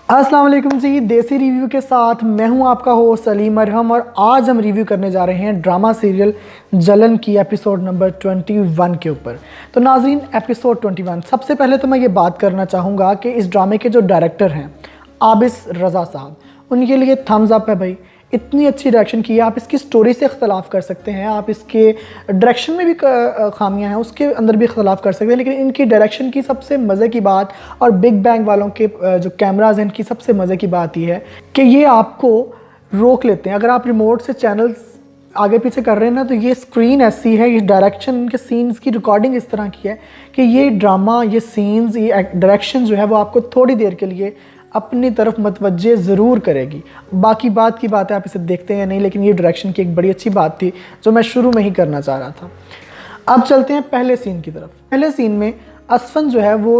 अस्सलाम वालेकुम जी, देसी रिव्यू के साथ मैं हूं आपका होस्ट सलीम अरहम और आज हम रिव्यू करने जा रहे हैं ड्रामा सीरियल जलन की एपिसोड नंबर 21 के ऊपर। तो नाज़रीन, एपिसोड 21 सबसे पहले तो मैं ये बात करना चाहूँगा कि इस ड्रामे के जो डायरेक्टर हैं आबिस रज़ा साहब, उनके लिए थम्स अप है भाई। इतनी अच्छी डायरेक्शन की है। आप इसकी स्टोरी से इख्तलाफ कर सकते हैं, आप इसके डायरेक्शन में भी खामियां हैं, उसके अंदर भी इख्तलाफ कर सकते हैं, लेकिन इनकी डायरेक्शन की सबसे मज़े की बात और बिग बैंग वालों के जो कैमराज हैं इनकी सबसे मज़े की बात ये है कि ये आपको रोक लेते हैं। अगर आप रिमोट से चैनल्स आगे पीछे कर रहे हैं ना, तो ये स्क्रीन ऐसी है, ये डायरेक्शन, इनके सीन्स की रिकॉर्डिंग इस तरह की है कि ये ड्रामा, ये सीन्स, ये डायरेक्शन जो है वो आपको थोड़ी देर के लिए अपनी तरफ मतवज्जे ज़रूर करेगी। बाकी बात की बात है, आप इसे देखते हैं या नहीं, लेकिन ये डायरेक्शन की एक बड़ी अच्छी बात थी जो मैं शुरू में ही करना चाह रहा था। अब चलते हैं पहले सीन की तरफ। पहले सीन में असफन जो है वो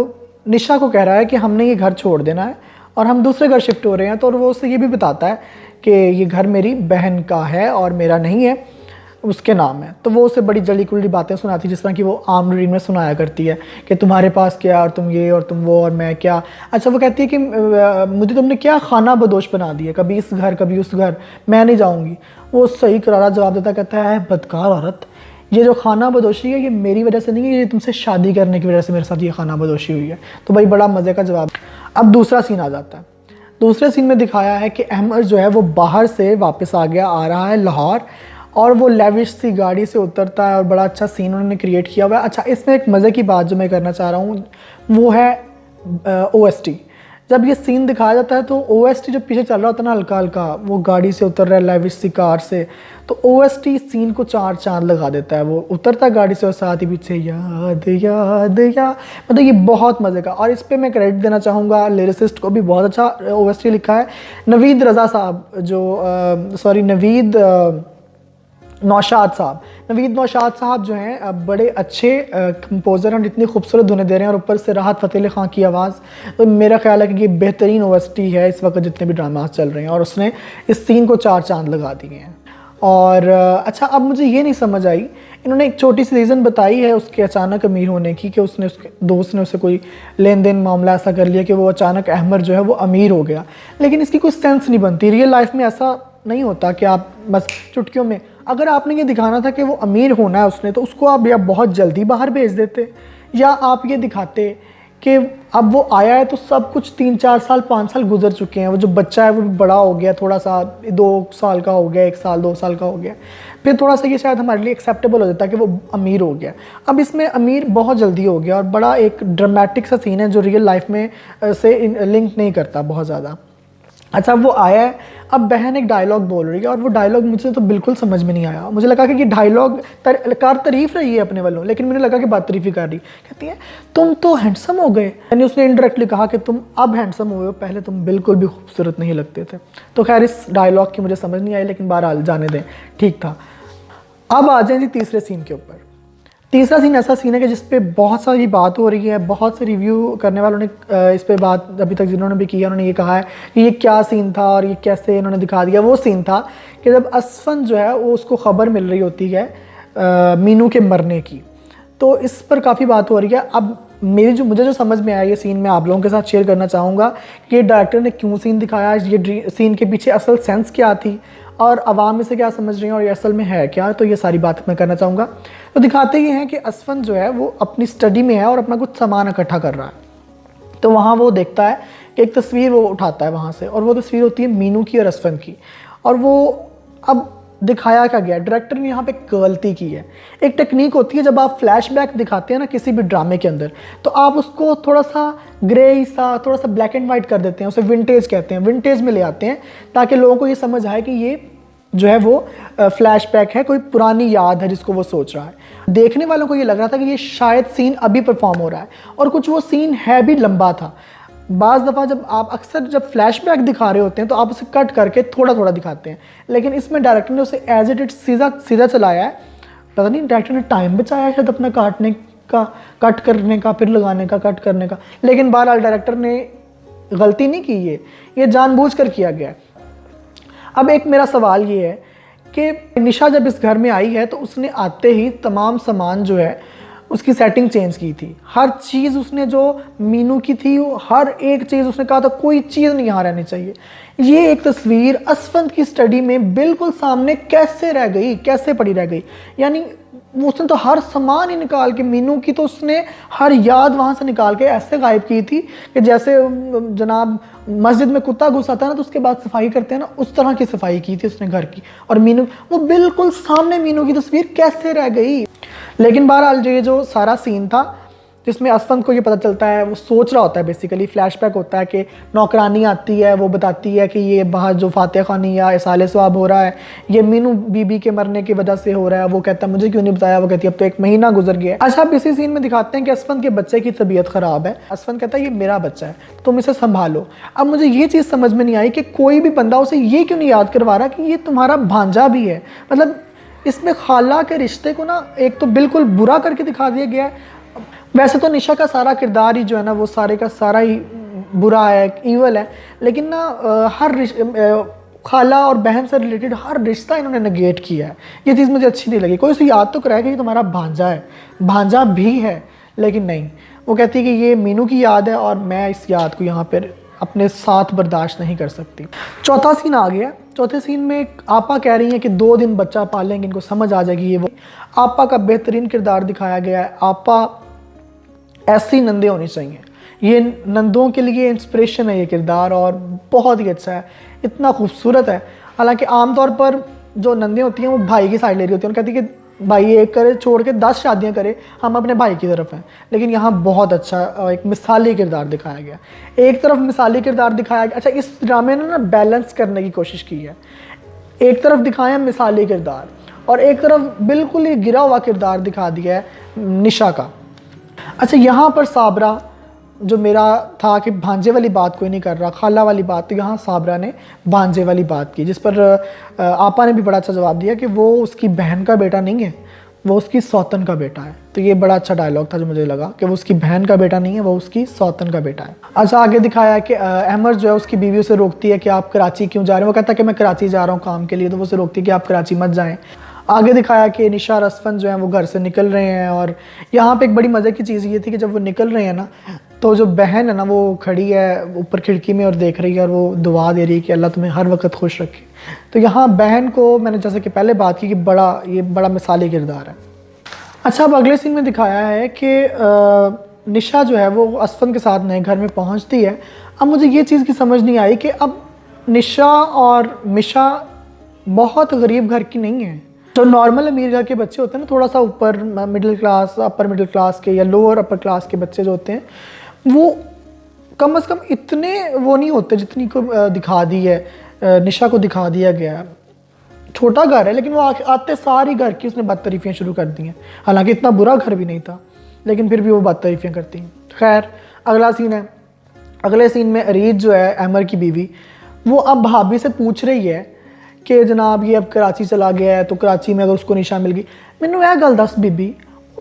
निशा को कह रहा है कि हमने ये घर छोड़ देना है और हम दूसरे घर शिफ्ट हो रहे हैं। तो वो उसे ये भी बताता है कि ये घर मेरी बहन का है और मेरा नहीं है, उसके नाम है। तो वो उसे बड़ी जल्दी कुल्ली बातें सुनाती, जिस तरह की वो आम रूटीन में सुनाया करती है कि तुम्हारे पास क्या और तुम ये और तुम वो और मैं क्या। अच्छा, वो कहती है कि मुझे तुमने क्या खाना बदोश बना दिया, कभी इस घर कभी उस घर, मैं नहीं जाऊँगी। वो सही करारा जवाब देता, कहता है बदकार औरत, ये जो खाना बदोशी है ये मेरी वजह से नहीं है, ये तुमसे शादी करने की वजह से मेरे साथ ये खाना बदोशी हुई है। तो भाई बड़ा मज़े का जवाब। अब दूसरा सीन आ जाता है। दूसरे सीन में दिखाया है कि अहमद जो है वो बाहर से वापस आ रहा है लाहौर, और वो लेविश सी गाड़ी से उतरता है और बड़ा अच्छा सीन उन्होंने क्रिएट किया हुआ है। अच्छा, इसमें एक मज़े की बात जो मैं करना चाह रहा हूँ वो है OST। जब ये सीन दिखाया जाता है तो OST जो पीछे चल रहा होता है ना हल्का हल्का, वो गाड़ी से उतर रहा है लेविश सी कार से, तो OST सीन को चार चांद लगा देता है। वो उतरता है गाड़ी से और साथ ही पीछे याद याद याद, मतलब ये बहुत मज़े का। और इस पर मैं क्रेडिट देना चाहूँगा लिरिसिस्ट को भी, बहुत अच्छा OST लिखा है नवीद रज़ा साहब, जो नवीद नौशाद साहब। नवीद नौशाद साहब जो हैं बड़े अच्छे कंपोज़र हैं, इतनी खूबसूरत धुनें दे रहे हैं और ऊपर से राहत फ़तेह अली ख़ान की आवाज़। तो मेरा ख्याल है कि ये बेहतरीन OST है इस वक्त जितने भी ड्रामास चल रहे हैं, और उसने इस सीन को चार चांद लगा दिए हैं। और अच्छा, अब मुझे ये नहीं समझ आई, इन्होंने एक छोटी सी रीज़न बताई है उसके अचानक अमीर होने की, कि उसने उसके दोस्त ने उसे कोई लेन देन मामला ऐसा कर लिया कि वो अचानक अहमद जो है वो अमीर हो गया। लेकिन इसकी कोई सेंस नहीं बनती। रियल लाइफ में ऐसा नहीं होता कि आप बस चुटकियों में, अगर आपने ये दिखाना था कि वो अमीर होना है उसने, तो उसको आप या बहुत जल्दी बाहर भेज देते, या आप ये दिखाते कि अब वो आया है तो सब कुछ 3-4 साल 5 साल गुजर चुके हैं, वो जो बच्चा है वो भी बड़ा हो गया, थोड़ा सा 2 साल का हो गया, 1 साल 2 साल का हो गया, फिर थोड़ा सा ये शायद हमारे लिए एक्सेप्टेबल हो जाता है कि वो अमीर हो गया। अब इसमें अमीर बहुत जल्दी हो गया और बड़ा एक ड्रामेटिक सा सीन है जो रियल लाइफ में से लिंक नहीं करता बहुत ज़्यादा। अच्छा, वो आया है, अब बहन एक डायलॉग बोल रही है और वो डायलॉग मुझे तो बिल्कुल समझ में नहीं आया। मुझे लगा कि ये डायलॉग कार तारीफ रही है अपने वालों, लेकिन मुझे लगा कि बात तारीफ ही कर रही। कहती है तुम तो हैंडसम हो गए, यानी उसने इनडायरेक्टली कहा कि तुम अब हैंडसम हो गए, पहले तुम बिल्कुल भी खूबसूरत नहीं लगते थे। तो खैर इस डायलॉग की मुझे समझ नहीं आई, लेकिन बहरहाल जाने दें, ठीक था। अब आ जाए जी तीसरे सीन के ऊपर। तीसरा सीन ऐसा सीन है कि जिस पे बहुत सारी बात हो रही है, बहुत से रिव्यू करने वालों ने इस पे बात अभी तक जिन्होंने भी की है, उन्होंने ये कहा है कि ये क्या सीन था और ये कैसे इन्होंने दिखा दिया। वो सीन था कि जब असफन जो है वो उसको ख़बर मिल रही होती है मीनू के मरने की, तो इस पर काफ़ी बात हो रही है। अब मुझे जो समझ में आया ये सीन मैं आप लोगों के साथ शेयर करना चाहूँगा कि डायरेक्टर ने क्यों सीन दिखाया, ये सीन के पीछे असल सेंस क्या थी और आवाम इसे क्या समझ रही हैं और ये असल में है क्या। तो ये सारी बात मैं करना चाहूँगा। तो दिखाते ये हैं कि असफन जो है वो अपनी स्टडी में है और अपना कुछ सामान इकट्ठा कर रहा है। तो वहाँ वो देखता है कि एक तस्वीर वो उठाता है वहाँ से, और वो तस्वीर होती है मीनू की और असफन की। और वो अब दिखाया क्या गया, डायरेक्टर ने यहाँ पे गलती की है। एक टेक्निक होती है जब आप फ्लैशबैक दिखाते हैं ना किसी भी ड्रामे के अंदर, तो आप उसको थोड़ा सा ग्रे सा, थोड़ा सा ब्लैक एंड वाइट कर देते हैं, उसे विंटेज कहते हैं, विंटेज में ले आते हैं ताकि लोगों को ये समझ आए कि ये जो है वो फ्लैशबैक है, कोई पुरानी याद है जिसको वो सोच रहा है। देखने वालों को ये लग रहा था कि ये शायद सीन अभी परफॉर्म हो रहा है, और कुछ वो सीन है भी लंबा था। बाज़ दफ़ा अक्सर जब फ्लैशबैक दिखा रहे होते हैं तो आप उसे कट करके थोड़ा थोड़ा दिखाते हैं, लेकिन इसमें डायरेक्टर ने उसे एज इट सीधा चलाया है। पता नहीं डायरेक्टर ने टाइम बचाया शायद अपना काटने का, कट करने का, फिर लगाने का, कट करने का, लेकिन बहरहाल डायरेक्टर ने गलती नहीं की, ये जानबूझकर किया गया है। अब एक मेरा सवाल ये है कि निशा जब इस घर में आई है तो उसने आते ही तमाम सामान जो है उसकी सेटिंग चेंज की थी। हर चीज़ उसने जो मीनू की थी, हर एक चीज़ उसने कहा था कोई चीज़ नहीं यहाँ रहनी चाहिए। ये एक तस्वीर असफंद की स्टडी में बिल्कुल सामने कैसे रह गई, कैसे पड़ी रह गई। यानी उसने तो हर सामान ही निकाल के, मीनू की तो उसने हर याद वहाँ से निकाल के ऐसे गायब की थी कि जैसे जनाब मस्जिद में कुत्ता घुस आता है ना तो उसके बाद सफाई करते हैं ना, उस तरह की सफाई की थी उसने घर की। और मीनू वो बिल्कुल सामने, मीनू की तस्वीर कैसे रह गई। लेकिन बहरहाल ये जो सारा सीन था जिसमें असफंद को ये पता चलता है, वो सोच रहा होता है, बेसिकली फ्लैशबैक होता है कि नौकरानी आती है, वो बताती है कि ये बाहर जो फातिहा खानी या इसाले सवाब हो रहा है ये मीनू बीबी के मरने की वजह से हो रहा है। वो कहता है मुझे क्यों नहीं बताया, वो कहती है अब तो 1 महीना गुजर गया। अच्छा, अब इसी सीन में दिखाते हैं कि असफंद के बच्चे की तबीयत ख़राब है। असफंद कहता है ये मेरा बच्चा है, तुम इसे संभालो। अब मुझे ये चीज़ समझ में नहीं आई कि कोई भी बंदा उसे ये क्यों नहीं याद करवा रहा कि ये तुम्हारा भांजा भी है। मतलब इसमें खाला के रिश्ते को ना एक तो बिल्कुल बुरा करके दिखा दिया गया है। वैसे तो निशा का सारा किरदार ही जो है ना वो सारे का सारा ही बुरा है, ईवल है, लेकिन ना खाला और बहन से रिलेटेड हर रिश्ता इन्होंने नेगेट किया है। ये चीज़ मुझे अच्छी नहीं लगी। कोई उसे याद तो कराए कि ये तुम्हारा भांजा है, भांजा भी है, लेकिन नहीं, वो कहती है कि ये मीनू की याद है और मैं इस याद को यहाँ पर अपने साथ बर्दाश्त नहीं कर सकती। चौथा सीन आ गया। चौथे सीन में आपा कह रही हैं कि 2 दिन बच्चा पालेंगे, इनको समझ आ जाएगी ये वो। आपा का बेहतरीन किरदार दिखाया गया है। आपा ऐसी नंदे होनी चाहिए, ये नंदों के लिए इंस्पिरेशन है ये किरदार, और बहुत ही अच्छा है, इतना खूबसूरत है। हालांकि आमतौर पर जो नंदे होती हैं वो भाई की साइड ले रही होती हैं, कहती है कि भाई एक करे छोड़ के 10 शादियां करे, हम अपने भाई की तरफ हैं। लेकिन यहाँ बहुत अच्छा एक मिसाली किरदार दिखाया गया। एक तरफ मिसाली किरदार दिखाया गया। अच्छा, इस ड्रामे ने ना बैलेंस करने की कोशिश की है। एक तरफ दिखाया मिसाली किरदार और एक तरफ बिल्कुल ही गिरा हुआ किरदार दिखा दिया है निशा का। अच्छा, यहाँ पर साबरा जो मेरा था कि भांजे वाली बात कोई नहीं कर रहा, खाला वाली बात, तो यहाँ साबरा ने भांजे वाली बात की, जिस पर आपा ने भी बड़ा अच्छा जवाब दिया कि वो उसकी बहन का बेटा नहीं है, वो उसकी सौतन का बेटा है। तो ये बड़ा अच्छा डायलॉग था जो मुझे लगा कि वो उसकी बहन का बेटा नहीं है, वो उसकी सौतन का बेटा है। अच्छा, आगे दिखाया कि अहमद जो है उसकी बीवी उसे रोकती है कि आप कराची क्यों जा रहे हैं। वो कहता है कि मैं कराची जा रहा हूँ काम के लिए, तो वो उसे रोकती है कि आप कराची मत जाएँ। आगे दिखाया कि निशा और असफंद जो हैं वो घर से निकल रहे हैं, और यहाँ पे एक बड़ी मज़े की चीज़ ये थी कि जब वो निकल रहे हैं ना तो जो बहन है ना वो खड़ी है ऊपर खिड़की में और देख रही है, और वो दुआ दे रही है कि अल्लाह तुम्हें हर वक्त खुश रखे। तो यहाँ बहन को मैंने जैसे कि पहले बात की कि ये बड़ा मिसाली किरदार है। अच्छा, अब अगले सीन में दिखाया है कि निशा जो है वो असफंद के साथ नए घर में पहुँचती है। अब मुझे ये चीज़ की समझ नहीं आई कि अब निशा और मिशा बहुत गरीब घर की नहीं है। जो नॉर्मल अमीर घर के बच्चे होते हैं ना, थोड़ा सा ऊपर middle class, upper middle class के या लोअर अपर क्लास के बच्चे जो होते हैं वो कम से कम इतने वो नहीं होते जितनी को दिखा दी है, निशा को दिखा दिया गया है। छोटा घर है लेकिन वो आते सारी घर की उसने बदतरीफियाँ शुरू कर दी हैं। हालांकि इतना बुरा घर भी नहीं था, लेकिन फिर भी वो बदतरीफियाँ करती हैं। खैर, अगला सीन है। अगले सीन में अरीज जो है अहमर की बीवी, वो अब भाभी से पूछ रही है कि जनाब ये अब कराची चला गया है, तो कराची में अगर उसको निशा मिल गई, मैनू यह गल दस बीबी,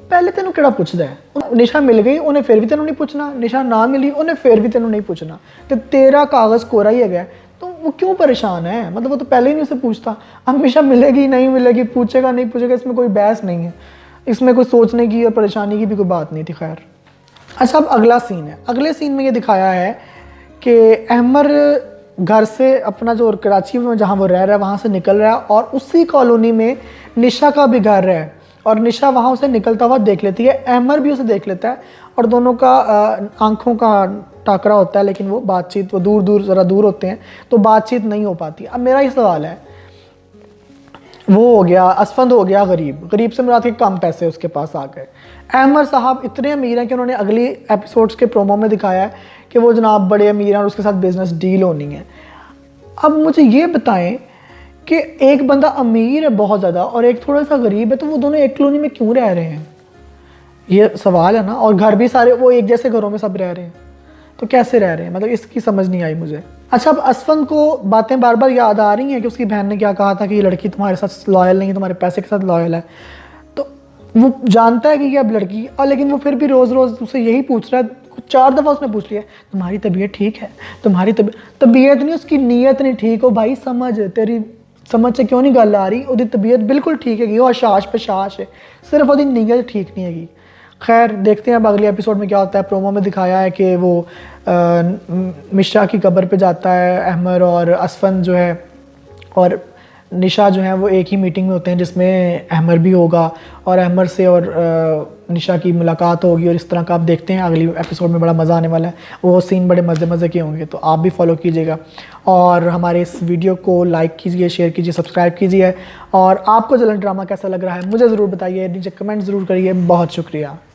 पहले तेनों केड़ा पुछदा है। निशा मिल गई उन्हें फिर भी तेनों नहीं पूछना, निशा ना मिली उन्हें फिर भी तेनों नहीं पूछना, तो तेरा कागज़ कोरा ही है, तो वो क्यों परेशान है। मतलब वो तो पहले ही नहीं उसे पूछता। अब निशा मिलेगी नहीं मिलेगी, पूछेगा नहीं पूछेगा, इसमें कोई बहस नहीं है, इसमें कोई सोचने की और परेशानी की भी कोई बात नहीं थी। खैर, अच्छा, अब अगला सीन है। अगले सीन में ये दिखाया है कि अहमर घर से अपना जो कराची में जहाँ वो रह रहा है वहाँ से निकल रहा है, और उसी कॉलोनी में निशा का भी घर है, और निशा वहाँ उसे निकलता हुआ देख लेती है, अहमर भी उसे देख लेता है, और दोनों का आंखों का टाकरा होता है, लेकिन वो बातचीत, वो ज़रा दूर होते हैं तो बातचीत नहीं हो पाती। अब मेरा ये सवाल है, वो हो गया असफंद, हो गया गरीब से मुराद के कम पैसे उसके पास आ गए। अहमर साहब इतने अमीर हैं कि उन्होंने अगली एपिसोड्स के प्रोमो में दिखाया है कि वो जनाब बड़े अमीर हैं और उसके साथ बिजनेस डील होनी है। अब मुझे ये बताएं कि एक बंदा अमीर है बहुत ज़्यादा और एक थोड़ा सा गरीब है, तो वो दोनों एक कॉलोनी में क्यों रह रहे हैं, ये सवाल है ना। और घर भी सारे वो एक जैसे घरों में सब रह रहे हैं, तो कैसे रह रहे हैं, मतलब इसकी समझ नहीं आई मुझे। अच्छा, अब असफंद को बातें बार बार याद आ रही हैं कि उसकी बहन ने क्या कहा था कि ये लड़की तुम्हारे साथ लॉयल नहीं है, तुम्हारे पैसे के साथ लॉयल है। तो वो जानता है कि ये अब लड़की, और लेकिन वो फिर भी रोज़ रोज़ उससे यही पूछ रहा है। 4 दफ़ा उसने पूछ लिया, तुम्हारी तबीयत ठीक है, तुम्हारी तबीयत नहीं, उसकी नीयत नहीं ठीक हो भाई। तेरी समझ से क्यों नहीं गल आ रही, उसकी तबीयत बिल्कुल ठीक है, वो हशाश पेशाश है, सिर्फ उसकी नीयत ठीक नहीं हैगी। खैर देखते हैं अब अगले एपिसोड में क्या होता है। प्रोमो में दिखाया है कि वो मिश्रा की कब्र पे जाता है अहमर और असफन जो है और निशा जो है वो एक ही मीटिंग में होते हैं जिसमें अहमर भी होगा और अहमर से और निशा की मुलाकात होगी और इस तरह का आप देखते हैं अगली एपिसोड में। बड़ा मज़ा आने वाला है, वो सीन बड़े मज़े के होंगे, तो आप भी फॉलो कीजिएगा और हमारे इस वीडियो को लाइक कीजिए, शेयर कीजिए, सब्सक्राइब कीजिए। और आपको जलन ड्रामा कैसा लग रहा है मुझे ज़रूर बताइए, नीचे कमेंट ज़रूर करिए। बहुत शुक्रिया।